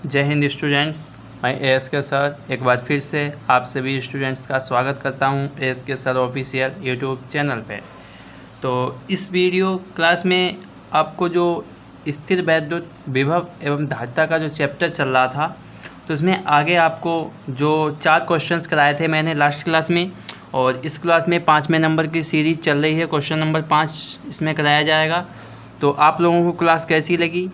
जय हिंद स्टूडेंट्स, मैं ASK sir एक बार फिर से आप सभी स्टूडेंट्स का स्वागत करता हूं ASK sir official YouTube channel पे। तो इस वीडियो क्लास में आपको जो स्थिर वैद्युत विभव एवं धारिता का जो चैप्टर चल रहा था, तो उसमें आगे आपको जो 4 क्वेश्चंस कराए थे मैंने लास्ट क्लास में, और इस क्लास में 5वें नंबर की सीरीज़ चल रही है। क्वेश्चन नंबर 5 इसमें कराया जाएगा। तो आप लोगों को क्लास कैसी लगी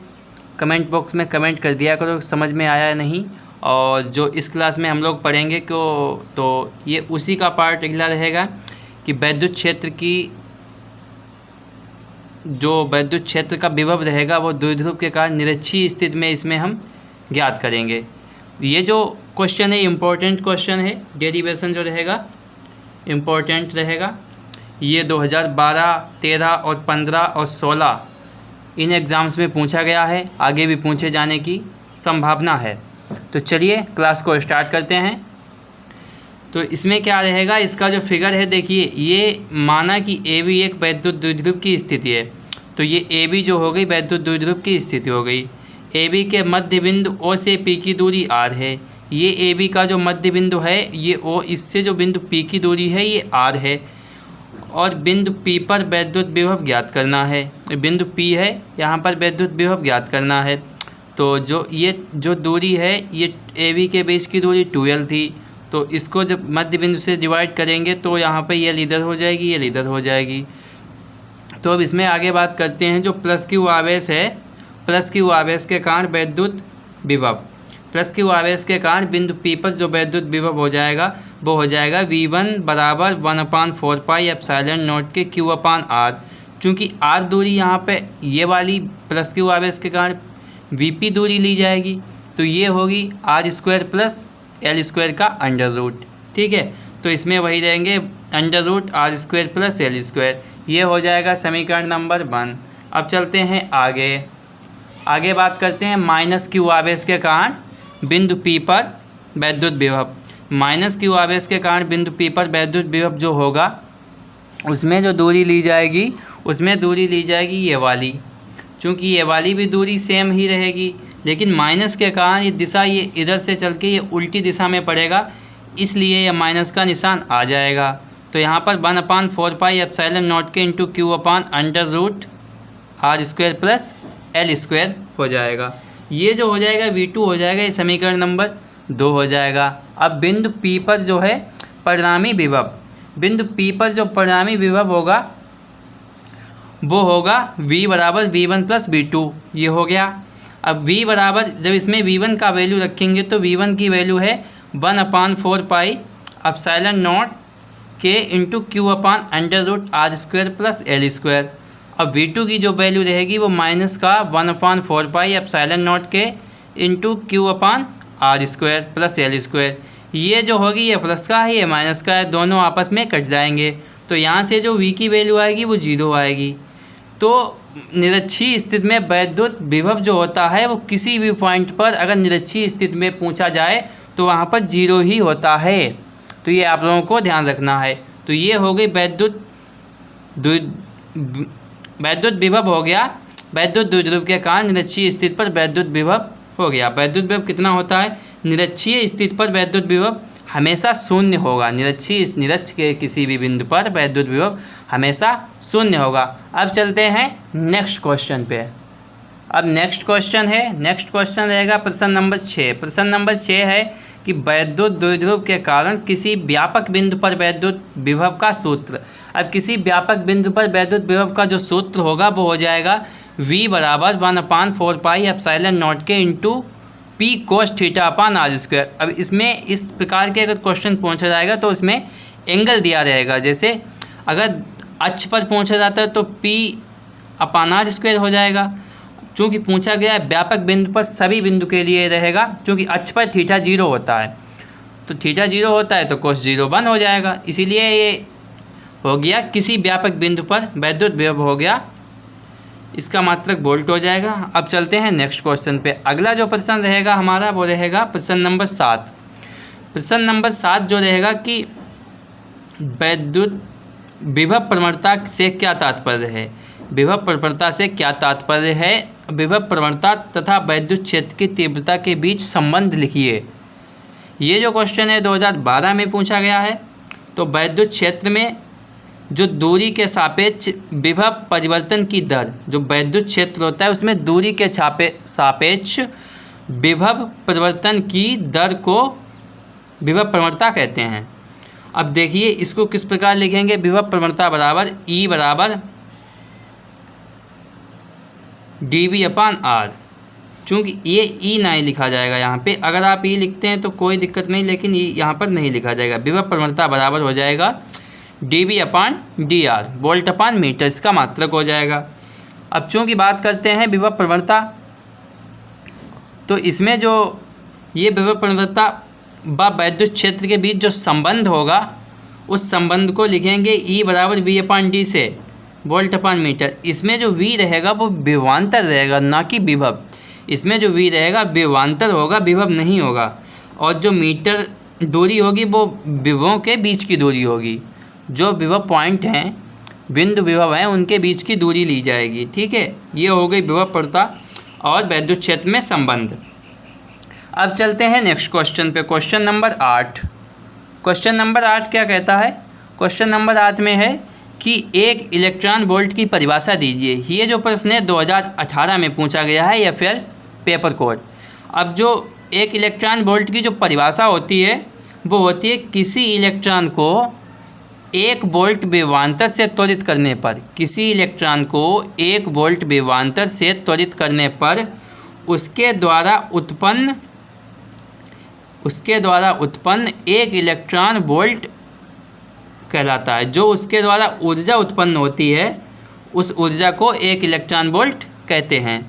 कमेंट बॉक्स में कमेंट कर दिया करो, समझ में आया या नहीं। और जो इस क्लास में हम लोग पढ़ेंगे तो ये उसी का पार्ट अगला रहेगा कि विद्युत क्षेत्र का विभव रहेगा वो द्विध्रुव के कारण निरक्षीय स्थिति में इसमें हम ज्ञात करेंगे। ये जो क्वेश्चन है इम्पोर्टेंट क्वेश्चन है, डेरिवेशन जो रहेगा इम्पोर्टेंट रहेगा। ये 2012, 13 और 15 और 16 इन एग्ज़ाम्स में पूछा गया है, आगे भी पूछे जाने की संभावना है। तो चलिए क्लास को स्टार्ट करते हैं। तो इसमें क्या रहेगा, इसका जो फिगर है देखिए, ये माना कि AB एक वैद्युत द्विध्रुव की स्थिति है। तो ये AB जो हो गई वैद्युत द्विध्रुव की स्थिति हो गई। AB के मध्य बिंदु O से P की दूरी R है। ये AB का जो मध्य बिंदु है ये O, इससे जो बिंदु P की दूरी है ये R है, और बिंदु P पर वैद्युत विभव ज्ञात करना है। बिंदु P है, यहाँ पर वैद्युत विभव ज्ञात करना है। तो जो दूरी है ये AB के बीच की दूरी 2L थी। तो इसको जब मध्य बिंदु से डिवाइड करेंगे तो यहाँ पे ये लीडर हो जाएगी, ये लीडर हो जाएगी। तो अब इसमें आगे बात करते हैं। जो प्लस क्यू आवेश है, प्लस क्यू आवेश के कारण वैद्युत विभव, प्लस क्यू आवेश के कारण बिंदु P पर जो वैद्युत विभव हो जाएगा वो हो जाएगा V1 बराबर 1/4 पाई एप्सिलॉन नॉट के Q/R। चूँकि R दूरी यहाँ पे ये वाली प्लस क्यू आवेश के कारण VP दूरी ली जाएगी, तो ये होगी R² प्लस L² का अंडर रूट। ठीक है, तो इसमें वही रहेंगे under root R² plus L²। ये हो जाएगा समीकरण नंबर 1। अब चलते हैं आगे बात करते हैं माइनस क्यू आवेश के कारण बिंदु P पर वैद्युत विभव। माइनस क्यू आवेश के कारण बिंदु P पर वैद्युत विभव जो होगा उसमें जो दूरी ली जाएगी, उसमें दूरी ली जाएगी ये वाली। चूँकि ये वाली भी दूरी सेम ही रहेगी, लेकिन माइनस के कारण ये दिशा ये इधर से चल के ये उल्टी दिशा में पड़ेगा, इसलिए ये माइनस का निशान आ जाएगा। तो यहाँ पर 1/4 पाई एप्सिलॉन नॉट के इंटू Q/√R² प्लस L² हो जाएगा। ये जो हो जाएगा V2 हो जाएगा, ये समीकरण नंबर 2 हो जाएगा। अब बिंदु P पर जो है परिणामी विभव, बिंदु P पर जो परिणामी विभव होगा वो होगा V बराबर V1 प्लस V2। ये हो गया। अब V बराबर, जब इसमें V1 का वैल्यू रखेंगे तो V1 की वैल्यू है 1/4 पाई एप्सिलॉन नॉट के इंटू Q/√R² प्लस L²। अब V2 की जो वैल्यू रहेगी वो माइनस का 1/4 पाई एप्सिलॉन नॉट के इंटू Q/R² प्लस L²। ये जो होगी ये प्लस का है, ये माइनस का है, दोनों आपस में कट जाएंगे। तो यहाँ से जो V की वैल्यू आएगी वो 0 आएगी। तो निरक्षीय स्थिति में वैद्युत विभव जो होता है वो किसी भी पॉइंट पर अगर निरक्षीय स्थिति में पूछा जाए तो वहाँ पर 0 ही होता है। तो ये आप लोगों को ध्यान रखना है। तो ये हो गई वैद्युत विभव हो गया, वैद्युत द्विध्रुव के कारण निरक्षीय स्थिति पर वैद्युत विभव हो गया। वैद्युत विभव कितना होता है, निरक्षीय स्थिति पर वैद्युत विभव हमेशा शून्य होगा। निरक्ष के किसी भी बिंदु पर वैद्युत विभव हमेशा शून्य होगा। अब चलते हैं नेक्स्ट क्वेश्चन पे। अब नेक्स्ट क्वेश्चन रहेगा प्रश्न नंबर 6। प्रश्न नंबर 6 है कि वैद्युत द्विध्रुव के कारण किसी व्यापक बिंदु पर वैद्युत विभव का सूत्र। अब किसी व्यापक बिंदु पर वैद्युत विभव का जो सूत्र होगा वो हो जाएगा V बराबर 1/4 पाई एप्सिलॉन नॉट के इंटू P cos θ/R²। अब इसमें इस प्रकार के अगर क्वेश्चन पूछा जाएगा तो इसमें एंगल दिया रहेगा। जैसे अगर अक्ष पर पूछा जाता है तो P/R² हो जाएगा। चूँकि पूछा गया है व्यापक बिंदु पर, सभी बिंदु के लिए रहेगा। चूँकि अक्ष पर थीटा 0 होता है, तो थीटा 0 होता है तो cos 0 1 हो जाएगा। इसीलिए ये हो गया किसी व्यापक बिंदु पर वैद्युत विभव हो गया, इसका मात्रक वोल्ट हो जाएगा। अब चलते हैं नेक्स्ट क्वेश्चन पे। अगला जो प्रश्न रहेगा हमारा वो रहेगा प्रश्न नंबर 7। प्रश्न नंबर 7 जो रहेगा कि वैद्युत विभव प्रवणता से क्या तात्पर्य है। विभव प्रवणता से क्या तात्पर्य है? विभव प्रवणता तथा वैद्युत क्षेत्र की तीव्रता के बीच संबंध लिखिए। ये जो क्वेश्चन है 2012 में पूछा गया है। तो वैद्युत क्षेत्र में जो दूरी के सापेक्ष विभव परिवर्तन की दर, जो वैद्युत क्षेत्र होता है उसमें दूरी के सापेक्ष विभव परिवर्तन की दर को विभव प्रवणता कहते हैं। अब देखिए इसको किस प्रकार लिखेंगे। विभव प्रवणता बराबर E बराबर dV/R। चूँकि ये E नहीं लिखा जाएगा यहाँ पे, अगर आप E लिखते हैं तो कोई दिक्कत नहीं, लेकिन E यहाँ पर नहीं लिखा जाएगा। विभव प्रवणता बराबर हो जाएगा dV/dR, वोल्ट/मीटर, इसका मात्रक हो जाएगा। अब चूँकि बात करते हैं विभव प्रवणता, तो इसमें जो ये विभव प्रवणता व वैद्युत क्षेत्र के बीच जो संबंध होगा उस संबंध को लिखेंगे E बराबर V/D से, वोल्ट/मीटर। इसमें जो V रहेगा वो विभवांतर रहेगा, ना कि विभव। इसमें जो V रहेगा विभवांतर होगा, विभव नहीं होगा। और जो मीटर दूरी होगी वो विभवों के बीच की दूरी होगी। जो विभव पॉइंट हैं, बिंदु विभव हैं, उनके बीच की दूरी ली जाएगी। ठीक है, ये हो गई विभव प्रवणता और वैद्युत क्षेत्र में संबंध। अब चलते हैं नेक्स्ट क्वेश्चन पे, क्वेश्चन नंबर 8। क्वेश्चन नंबर 8 क्या कहता है? क्वेश्चन नंबर 8 में है कि एक इलेक्ट्रॉन वोल्ट की परिभाषा दीजिए। ये जो प्रश्न है 2018 में पूछा गया है, या फिर पेपर कोड। अब जो एक इलेक्ट्रॉन वोल्ट की जो परिभाषा होती है वो होती है किसी इलेक्ट्रॉन को 1 वोल्ट विभवांतर से त्वरित करने पर, किसी इलेक्ट्रॉन को 1 वोल्ट विभवांतर से त्वरित करने पर उसके द्वारा उत्पन्न 1 इलेक्ट्रॉन वोल्ट कहलाता है। जो उसके द्वारा ऊर्जा उत्पन्न होती है उस ऊर्जा को 1 इलेक्ट्रॉन वोल्ट कहते हैं।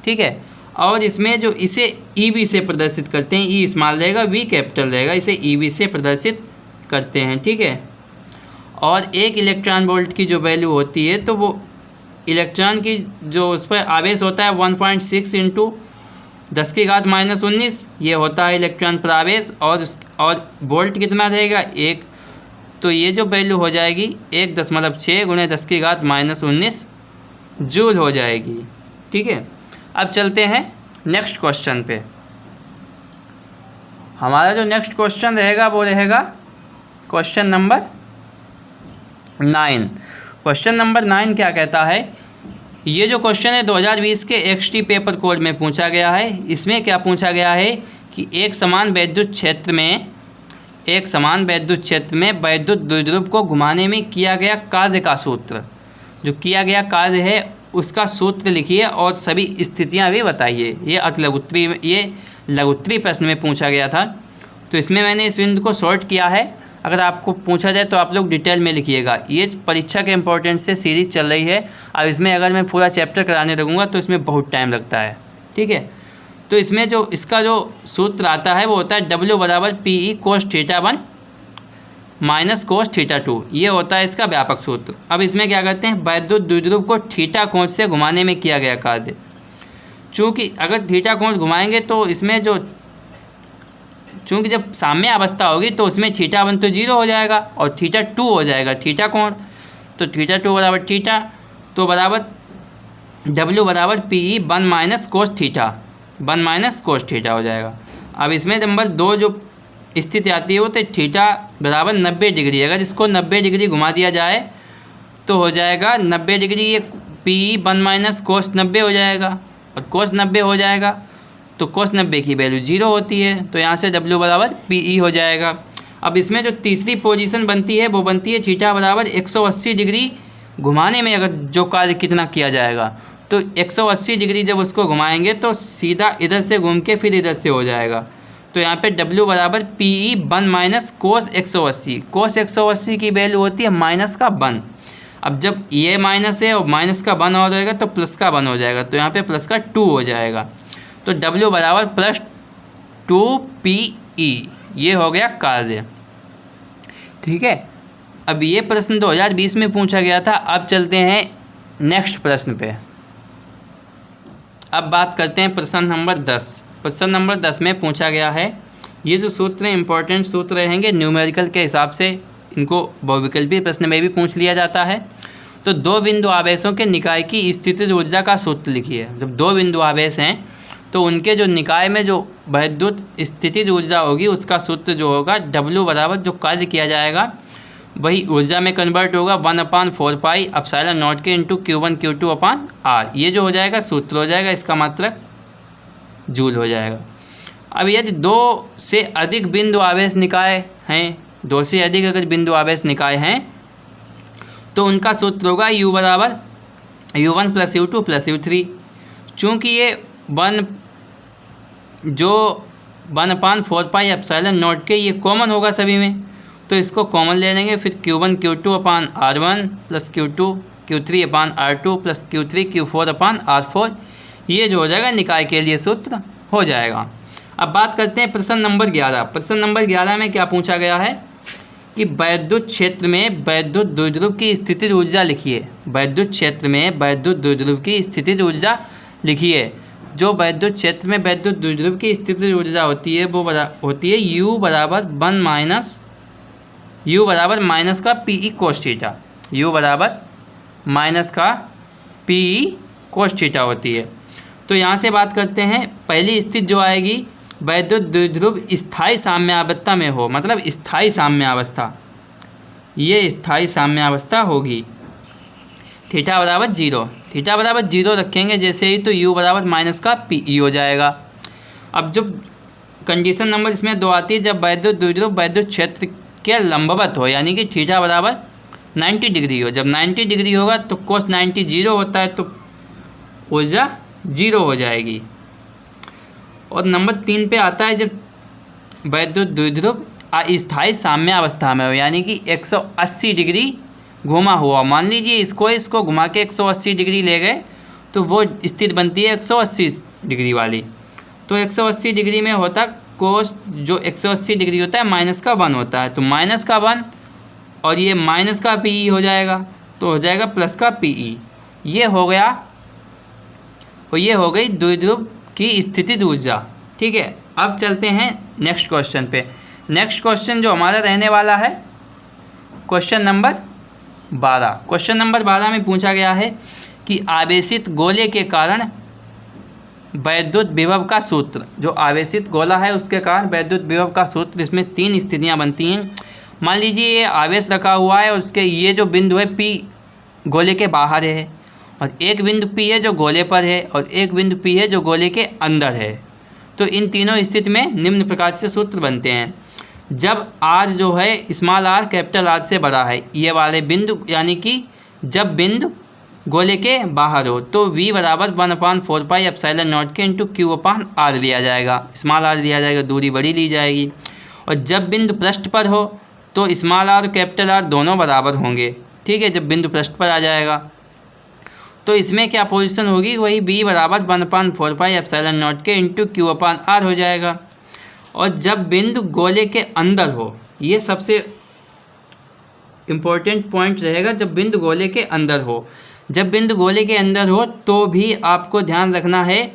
ठीक है, और इसमें जो इसे EV से प्रदर्शित करते हैं, E स्मॉल रहेगा, V कैपिटल रहेगा, इसे EV से प्रदर्शित करते हैं। ठीक है, और 1 इलेक्ट्रॉन वोल्ट की जो वैल्यू होती है तो वो इलेक्ट्रॉन की जो उस पर आवेश होता है 1.6 × 10⁻⁻19 ये होता है इलेक्ट्रॉन पर आवेश, और वोल्ट कितना रहेगा 1। तो ये जो वैल्यू हो जाएगी 1.6 × 10⁻⁻19 जूल हो जाएगी। ठीक है, अब चलते हैं नेक्स्ट क्वेश्चन पे। हमारा जो नेक्स्ट क्वेश्चन रहेगा वो रहेगा क्वेश्चन नंबर 9। क्वेश्चन नंबर 9 क्या कहता है? ये जो क्वेश्चन है 2020 के XT पेपर कोड में पूछा गया है। इसमें क्या पूछा गया है कि एक समान वैद्युत क्षेत्र में वैद्युत द्विध्रुव को घुमाने में किया गया कार्य का सूत्र, जो किया गया कार्य है उसका सूत्र लिखिए और सभी स्थितियां भी बताइए। ये लघुत्तरी प्रश्न में पूछा गया था। तो इसमें मैंने इस बिंदु को शॉर्ट किया है। अगर आपको पूछा जाए तो आप लोग डिटेल में लिखिएगा। ये परीक्षा के इम्पोर्टेंस से सीरीज़ चल रही है। अब इसमें अगर मैं पूरा चैप्टर कराने लगूँगा तो इसमें बहुत टाइम लगता है। ठीक है, तो इसमें जो इसका जो सूत्र आता है वो होता है W बराबर PE cos θ1 माइनस cos θ2। ये होता है इसका व्यापक सूत्र। अब इसमें क्या करते हैं, वैद्युत द्विध्रुव को थीटा कोण से घुमाने में किया गया कार्य। चूँकि अगर थीटा कोण घुमाएंगे तो इसमें जो चूँकि जब साम्य अवस्था होगी तो उसमें θ1 तो 0 हो जाएगा और θ2 हो जाएगा थीटा कोण। तो θ2 बराबर थीटा, तो बराबर W बराबर PE 1 cos θ हो जाएगा। अब इसमें नंबर 2 जो स्थिति आती है वो तो थीटा बराबर 90 डिग्री। अगर इसको 90 डिग्री घुमा दिया जाए तो हो जाएगा 90 डिग्री, ये PE 1 cos 90 हो जाएगा और cos 90 हो जाएगा तो cos 90 की वैल्यू 0 होती है। तो यहाँ से W बराबर PE हो जाएगा। अब इसमें जो तीसरी पोजीशन बनती है वो बनती है थीटा बराबर 180 डिग्री घुमाने में अगर जो कार्य कितना किया जाएगा, तो 180 डिग्री जब उसको घुमाएंगे तो सीधा इधर से घूम के फिर इधर से हो जाएगा। तो यहाँ पे W बराबर PE 1 cos 180। cos 180 की वैल्यू होती है -1। अब जब ये माइनस है और माइनस का 1 हो जाएगा तो प्लस का 1 हो जाएगा, तो यहाँ पे प्लस का 2 हो जाएगा। तो W बराबर +2PE ये हो गया कार्य। ठीक है, अब ये प्रश्न 2020 में पूछा गया था। अब चलते हैं नेक्स्ट प्रश्न पे। अब बात करते हैं प्रश्न नंबर 10। प्रश्न नंबर 10 में पूछा गया है, ये जो सूत्र इंपॉर्टेंट सूत्र रहेंगे न्यूमेरिकल के हिसाब से, इनको बहुविकल्पी प्रश्न में भी पूछ लिया जाता है। तो दो बिंदु आवेशों के निकाय की स्थितिज ऊर्जा का सूत्र लिखिए। जब दो बिंदु आवेश हैं तो उनके जो निकाय में जो वैद्युत स्थितिज ऊर्जा होगी उसका सूत्र जो होगा W बराबर जो कार्य किया जाएगा वही ऊर्जा में कन्वर्ट होगा 1/4 पाई एप्सिलॉन नॉट के into Q1 Q2 upon R। ये जो हो जाएगा सूत्र हो जाएगा, इसका मात्रक जूल हो जाएगा। अब यदि दो से अधिक बिंदु आवेश निकाय हैं, दो से अधिक अगर बिंदु आवेश निकाय हैं तो उनका सूत्र होगा U बराबर U1 + U2 + U3। चूँकि ये 1/4 पाई एप्सिलॉन नॉट के ये कॉमन होगा सभी में, तो इसको कॉमन ले लेंगे। फिर Q1 Q2 upon R1 + Q2 Q3 upon R2 + Q3 Q4 upon R4। ये जो हो जाएगा निकाय के लिए सूत्र हो जाएगा। अब बात करते हैं प्रश्न नंबर 11। प्रश्न नंबर 11 में क्या पूछा गया है कि वैद्युत क्षेत्र में वैद्युत द्विध्रुव की स्थितिज ऊर्जा लिखिए। वैद्युत क्षेत्र में वैद्युत द्विध्रुव की स्थितिज ऊर्जा लिखिए। जो वैद्युत क्षेत्र में वैद्युत द्विध्रुव की स्थितिज ऊर्जा होती है वो होती है U बराबर माइनस का PE कोस थीटा। U बराबर माइनस का PE कोस थीटा होती है। तो यहाँ से बात करते हैं, पहली स्थिति जो आएगी वैद्युत द्विध्रुव स्थायी साम्यावस्था में हो, मतलब स्थायी साम्यावस्था, ये स्थायी साम्यावस्था होगी। थीटा बराबर 0, थीटा बराबर 0 रखेंगे जैसे ही तो U बराबर माइनस का PE हो जाएगा। अब जो कंडीशन नंबर इसमें 2 आती है, जब वैद्युत द्विध्रुव वैद्युत क्षेत्र के लंबवत हो, यानी कि थीटा बराबर 90 डिग्री हो। जब 90 डिग्री होगा तो कोस 90 0 होता है, तो ऊर्जा 0 हो जाएगी। और नंबर 3 पे आता है जब वैद्युत द्विध्रुव अस्थायी साम्यावस्था में हो, यानी कि 180 डिग्री घुमा हुआ। मान लीजिए इसको घुमा के 180 डिग्री ले गए तो वो स्थिति बनती है 180 डिग्री वाली। तो 180 डिग्री में होता कोस, जो 180 डिग्री होता है माइनस का 1 होता है, तो माइनस का 1 और ये माइनस का PE हो जाएगा, तो हो जाएगा प्लस का PE। ये हो गया, और ये हो गई द्विध्रुव की स्थितिज ऊर्जा। ठीक है, अब चलते हैं नेक्स्ट क्वेश्चन पे। नेक्स्ट क्वेश्चन जो हमारा रहने वाला है क्वेश्चन नंबर 12। क्वेश्चन नंबर 12 में पूछा गया है कि आवेशित गोले के कारण वैद्युत विभव का सूत्र। जो आवेशित गोला है उसके कारण वैद्युत विभव का सूत्र, इसमें 3 स्थितियाँ बनती हैं। मान लीजिए ये आवेश रखा हुआ है, उसके ये जो बिंदु है P गोले के बाहर है, और एक बिंदु P है जो गोले पर है, और एक बिंदु P है जो गोले के अंदर है। तो इन तीनों स्थिति में निम्न प्रकार से सूत्र बनते हैं। जब R जो है स्मॉल r कैपिटल R से बड़ा है, ये वाले बिंदु, यानी कि जब बिंदु गोले के बाहर हो, तो V बराबर 1/4 पाई एप्सिलॉन नॉट के इंटू Q अपॉन R लिया जाएगा। स्मॉल r लिया जाएगा, दूरी बड़ी ली जाएगी। और जब बिंदु पृष्ठ पर हो तो स्मॉल r और कैपिटल R दोनों बराबर होंगे। ठीक है, जब बिंदु पृष्ठ पर आ जाएगा तो इसमें क्या पोजीशन होगी, वही V बराबर 1/4 पाई एप्सिलॉन नॉट के इंटू Q अपॉन R हो जाएगा। और जब बिंदु गोले के अंदर हो, ये सबसे इम्पोर्टेंट पॉइंट रहेगा, जब बिंदु गोले के अंदर हो। जब बिंदु गोले के अंदर हो तो भी आपको ध्यान रखना है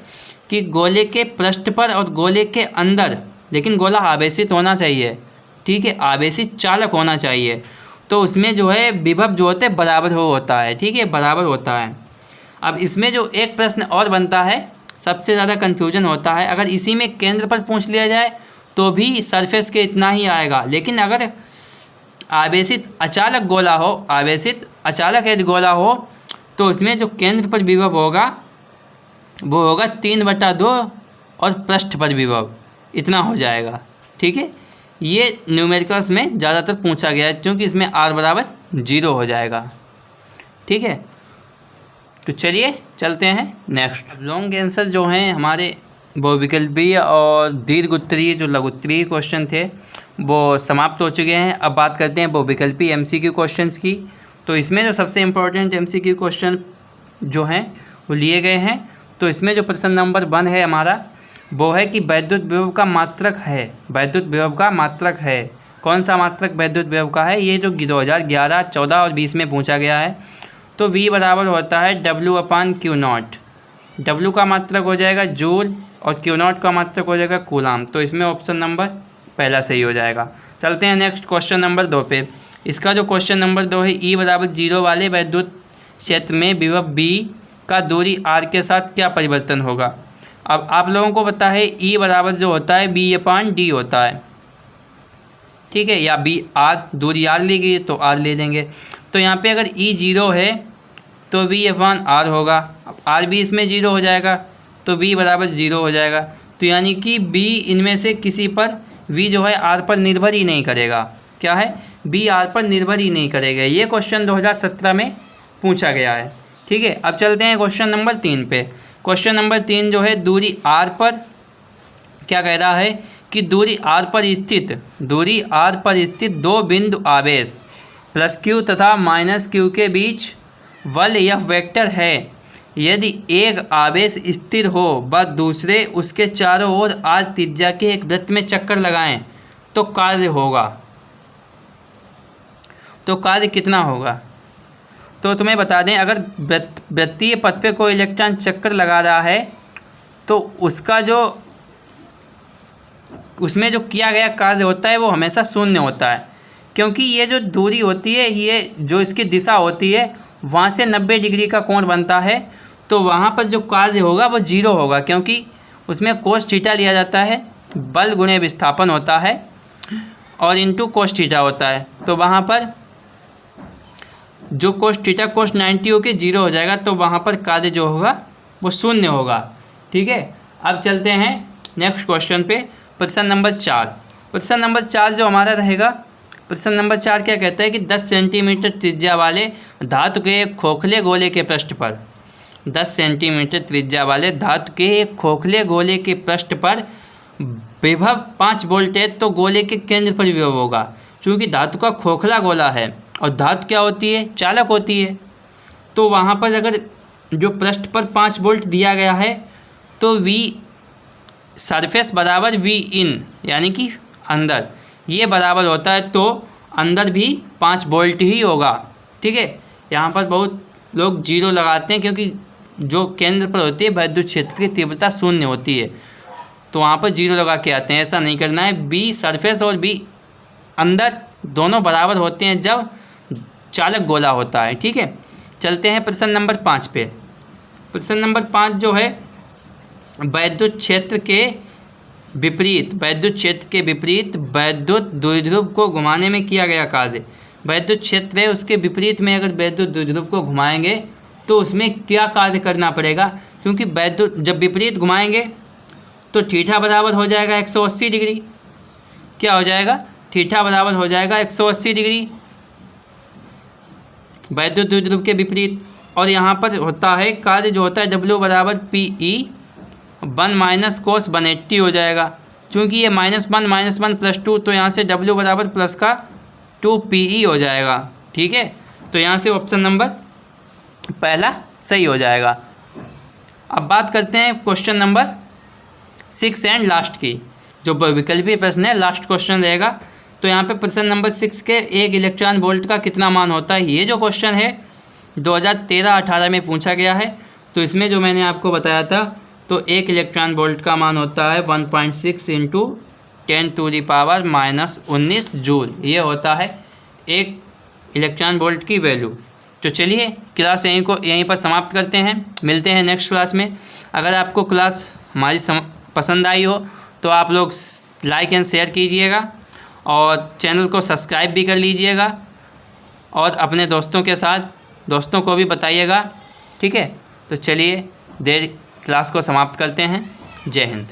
कि गोले के पृष्ठ पर और गोले के अंदर, लेकिन गोला आवेशित होना चाहिए। ठीक है, आवेशित चालक होना चाहिए, तो उसमें जो है विभव जो होते बराबर होता है। ठीक है, बराबर होता है। अब इसमें जो एक प्रश्न और बनता है, सबसे ज़्यादा कन्फ्यूजन होता है, अगर इसी में केंद्र पर पूछ लिया जाए तो भी सरफेस के इतना ही आएगा, लेकिन अगर आवेशित अचालक गोला हो, आवेशित अचालक यदि गोला हो, तो उसमें जो केंद्र पर विभव होगा वो होगा 3/2 और पृष्ठ पर विभव इतना हो जाएगा। ठीक है, ये न्यूमेरिकल्स में ज़्यादातर पूछा गया है, क्योंकि इसमें R बराबर 0 हो जाएगा। ठीक है, तो चलिए चलते हैं नेक्स्ट। लॉन्ग आंसर जो हैं हमारे बहुविकल्पीय और दीर्घ उत्तरीय, जो लघु उत्तरीय क्वेश्चन थे वो समाप्त हो चुके हैं। अब बात करते हैं बहुविकल्पीय MCQ क्वेश्चंस की। तो इसमें जो सबसे इम्पोर्टेंट MCQ क्वेश्चन जो हैं वो लिए गए हैं। तो इसमें जो प्रश्न नंबर 1 है हमारा, वो है कि वैद्युत विभव का मात्रक है। वैद्युत विभव का मात्रक है, कौन सा मात्रक वैद्युत विभव का है, ये जो 2011, 14 और 20 में पूछा गया है। तो V बराबर होता है W/Q0। W का मात्रक हो जाएगा जूल और Q0 का मात्रक हो जाएगा कूलाम। तो इसमें ऑप्शन नंबर पहला सही हो जाएगा। चलते हैं नेक्स्ट क्वेश्चन नंबर 2 पे। इसका जो क्वेश्चन नंबर 2 है, E बराबर 0 वाले वैद्युत क्षेत्र में विभव B का दूरी r के साथ क्या परिवर्तन होगा। अब आप लोगों को पता है E बराबर जो होता है B/D होता है, ठीक है, या B r, दूरी r ली गई तो r ले लेंगे। तो यहाँ पे अगर E 0 है तो V/r होगा। अब r भी इसमें 0 हो जाएगा तो V बराबर 0 हो जाएगा। तो यानी कि B इनमें से किसी पर, V जो है r पर निर्भर ही नहीं करेगा। क्या है, B r पर निर्भर ही नहीं करेगा। ये क्वेश्चन 2017 में पूछा गया है, ठीक है। अब चलते हैं क्वेश्चन नंबर 3 पे। क्वेश्चन नंबर 3 जो है दूरी r पर क्या कह रहा है कि दूरी r पर स्थित दो बिंदु आवेश +q तथा -q के बीच बल यह वेक्टर है। यदि एक आवेश स्थिर हो व दूसरे उसके चारों ओर r त्रिज्या के एक वृत्त में चक्कर लगाएं तो कार्य होगा। तो कार्य कितना होगा। तो तुम्हें बता दें, अगर वृत्तीय पथ पे कोई इलेक्ट्रॉन चक्कर लगा रहा है तो उसका जो उसमें जो किया गया कार्य होता है वो हमेशा शून्य होता है, क्योंकि ये जो दूरी होती है, ये जो इसकी दिशा होती है वहाँ से 90 डिग्री का कोण बनता है। तो वहाँ पर जो कार्य होगा वो 0 होगा, क्योंकि उसमें कोस थीटा लिया जाता है, बल गुणे विस्थापन होता है और इंटू कोस थीटा होता है। तो वहाँ पर जो कोस थीटा कोस 90 होकर 0 हो जाएगा, तो वहाँ पर कार्य जो होगा वो शून्य होगा, ठीक है। अब चलते हैं नेक्स्ट क्वेश्चन पे, प्रश्न नंबर 4। प्रश्न नंबर 4 जो हमारा रहेगा, प्रश्न नंबर 4 क्या कहता है कि 10 सेंटीमीटर त्रिज्या वाले धातु के एक खोखले गोले के पृष्ठ पर 10 सेंटीमीटर त्रिज्या वाले धातु के एक खोखले गोले के पृष्ठ पर विभव 5 वोल्ट है, तो गोले के केंद्र पर विभव होगा। चूँकि धातु का खोखला गोला है और धातु क्या होती है, चालक होती है, तो वहाँ पर अगर जो पृष्ठ पर 5 वोल्ट दिया गया है तो V सरफेस बराबर V इन, यानी कि अंदर, ये बराबर होता है, तो अंदर भी 5 वोल्ट ही होगा, ठीक है। यहाँ पर बहुत लोग 0 लगाते हैं, क्योंकि जो केंद्र पर होती है वैद्युत क्षेत्र की तीव्रता 0 होती है, तो वहाँ पर 0 लगा के आते हैं। ऐसा नहीं करना है। B सरफेस और B अंदर दोनों बराबर होते हैं जब चालक गोला होता है, ठीक है। चलते हैं प्रश्न नंबर 5 पे। प्रश्न नंबर 5 जो है वैद्युत क्षेत्र के विपरीत वैद्युत द्विध्रुव को घुमाने में किया गया कार्य। वैद्युत क्षेत्र है, उसके विपरीत में अगर वैद्युत द्विध्रुव को घुमाएंगे तो उसमें क्या कार्य करना पड़ेगा, क्योंकि वैद्युत जब विपरीत घुमाएंगे तो थीटा बराबर हो जाएगा 180 डिग्री। क्या हो जाएगा, थीटा बराबर हो जाएगा 180 डिग्री वैद्युत द्विध्रुव के विपरीत। और यहाँ पर होता है कार्य जो होता है W बराबर PE 1 माइनस कोस 180 हो जाएगा। चूँकि ये -1 +2, तो यहाँ से W बराबर प्लस का 2PE हो जाएगा, ठीक है। तो यहाँ से ऑप्शन नंबर पहला सही हो जाएगा। अब बात करते हैं क्वेश्चन नंबर 6 एंड लास्ट की, जो विकल्पीय प्रश्न है, लास्ट क्वेश्चन रहेगा। तो यहाँ पे प्रश्न नंबर 6 के 1 इलेक्ट्रॉन वोल्ट का कितना मान होता है, ये जो क्वेश्चन है 2013-18 में पूछा गया है। तो इसमें जो मैंने आपको बताया था, तो 1 इलेक्ट्रॉन वोल्ट का मान होता है 1.6 × 10⁻⁻19 जूल। ये होता है 1 इलेक्ट्रॉन वोल्ट की वैल्यू। तो चलिए क्लास यहीं पर समाप्त करते हैं, मिलते हैं नेक्स्ट क्लास में। अगर आपको क्लास हमारी पसंद आई हो तो आप लोग लाइक एंड शेयर कीजिएगा और चैनल को सब्सक्राइब भी कर लीजिएगा और अपने दोस्तों को भी बताइएगा, ठीक है। तो चलिए क्लास को समाप्त करते हैं। जय हिंद।